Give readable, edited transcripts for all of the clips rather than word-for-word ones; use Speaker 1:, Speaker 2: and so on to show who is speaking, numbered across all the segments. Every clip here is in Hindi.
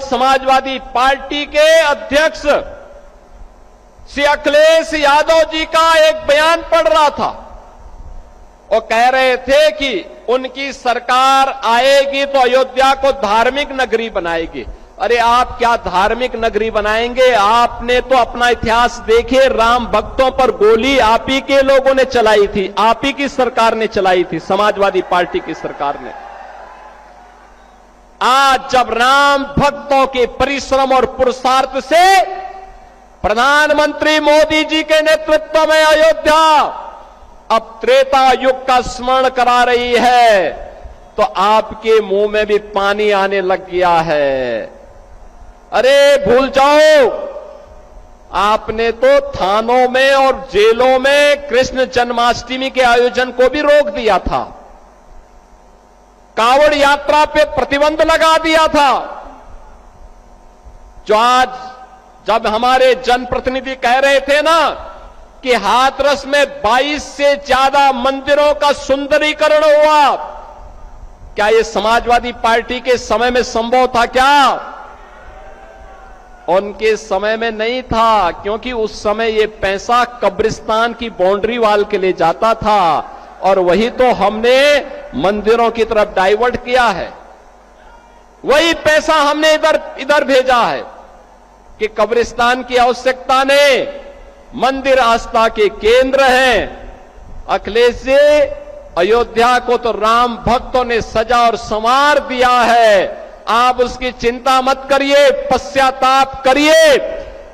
Speaker 1: समाजवादी पार्टी के अध्यक्ष श्री अखिलेश यादव जी का एक बयान पढ़ रहा था। वो कह रहे थे कि उनकी सरकार आएगी तो अयोध्या को धार्मिक नगरी बनाएगी। अरे आप क्या धार्मिक नगरी बनाएंगे? आपने तो अपना इतिहास देखे, राम भक्तों पर गोली आप ही के लोगों ने चलाई थी, आप ही की सरकार ने चलाई थी, समाजवादी पार्टी की सरकार ने। आज जब राम भक्तों के परिश्रम और पुरुषार्थ से प्रधानमंत्री मोदी जी के नेतृत्व में अयोध्या अब त्रेता युग का स्मरण करा रही है, तो आपके मुंह में भी पानी आने लग गया है। अरे भूल जाओ, आपने तो थानों में और जेलों में कृष्ण जन्माष्टमी के आयोजन को भी रोक दिया था, कांवड़ यात्रा पे प्रतिबंध लगा दिया था। जो आज जब हमारे जनप्रतिनिधि कह रहे थे ना कि हाथरस में 22 से ज्यादा मंदिरों का सुंदरीकरण हुआ, क्या यह समाजवादी पार्टी के समय में संभव था? क्या उनके समय में नहीं था, क्योंकि उस समय ये पैसा कब्रिस्तान की बाउंड्री वाल के लिए जाता था और वही तो हमने मंदिरों की तरफ डाइवर्ट किया है। वही पैसा हमने इधर भेजा है कि कब्रिस्तान की आवश्यकता नहीं, मंदिर आस्था के केंद्र हैं। अखिलेश जी, अयोध्या को तो राम भक्तों ने सजा और संवार दिया है, आप उसकी चिंता मत करिए, पश्चाताप करिए,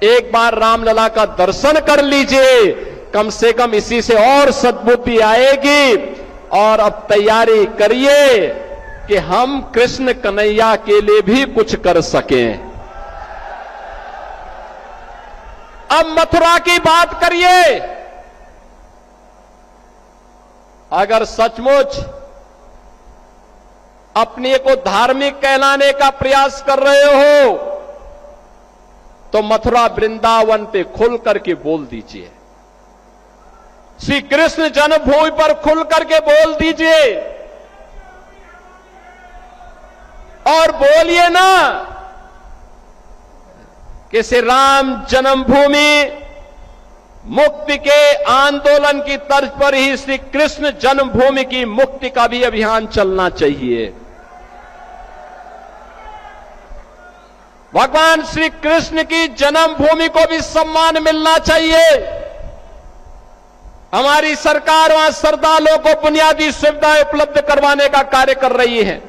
Speaker 1: एक बार रामलला का दर्शन कर लीजिए, कम से कम इसी से और सद्बुद्धि आएगी। और अब तैयारी करिए कि हम कृष्ण कन्हैया के लिए भी कुछ कर सकें। अब मथुरा की बात करिए। अगर सचमुच अपने को धार्मिक कहलाने का प्रयास कर रहे हो तो मथुरा वृंदावन पे खुल करके बोल दीजिए, श्री कृष्ण जन्मभूमि पर खुल करके बोल दीजिए और बोलिए ना कि श्री राम जन्मभूमि मुक्ति के आंदोलन की तर्ज पर ही श्री कृष्ण जन्मभूमि की मुक्ति का भी अभियान चलना चाहिए। भगवान श्री कृष्ण की जन्मभूमि को भी सम्मान मिलना चाहिए। हमारी सरकार वहां श्रद्धालुओं को बुनियादी सुविधाएं उपलब्ध करवाने का कार्य कर रही है।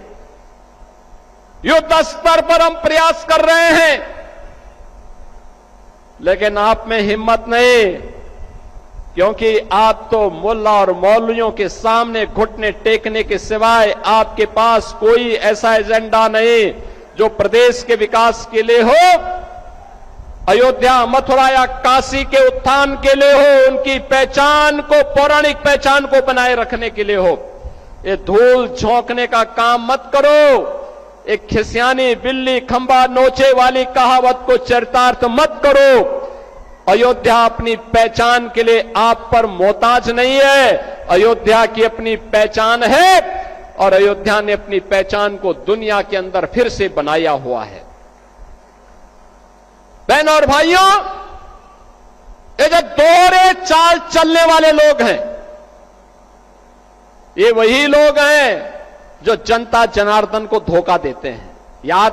Speaker 1: युद्ध स्तर पर हम प्रयास कर रहे हैं, लेकिन आप में हिम्मत नहीं, क्योंकि आप तो मुल्ला और मौलवियों के सामने घुटने टेकने के सिवाय आपके पास कोई ऐसा एजेंडा नहीं जो प्रदेश के विकास के लिए हो, अयोध्या, मथुरा या काशी के उत्थान के लिए हो, उनकी पहचान को, पौराणिक पहचान को बनाए रखने के लिए हो। ये धूल झोंकने का काम मत करो। एक खिसियानी बिल्ली खंबा नोचे वाली कहावत को चरितार्थ मत करो। अयोध्या अपनी पहचान के लिए आप पर मोहताज नहीं है, अयोध्या की अपनी पहचान है और अयोध्या ने अपनी पहचान को दुनिया के अंदर फिर से बनाया हुआ है। बहनों और भाइयों, ये जो दोहरे चाल चलने वाले लोग हैं, ये वही लोग हैं जो जनता जनार्दन को धोखा देते हैं। याद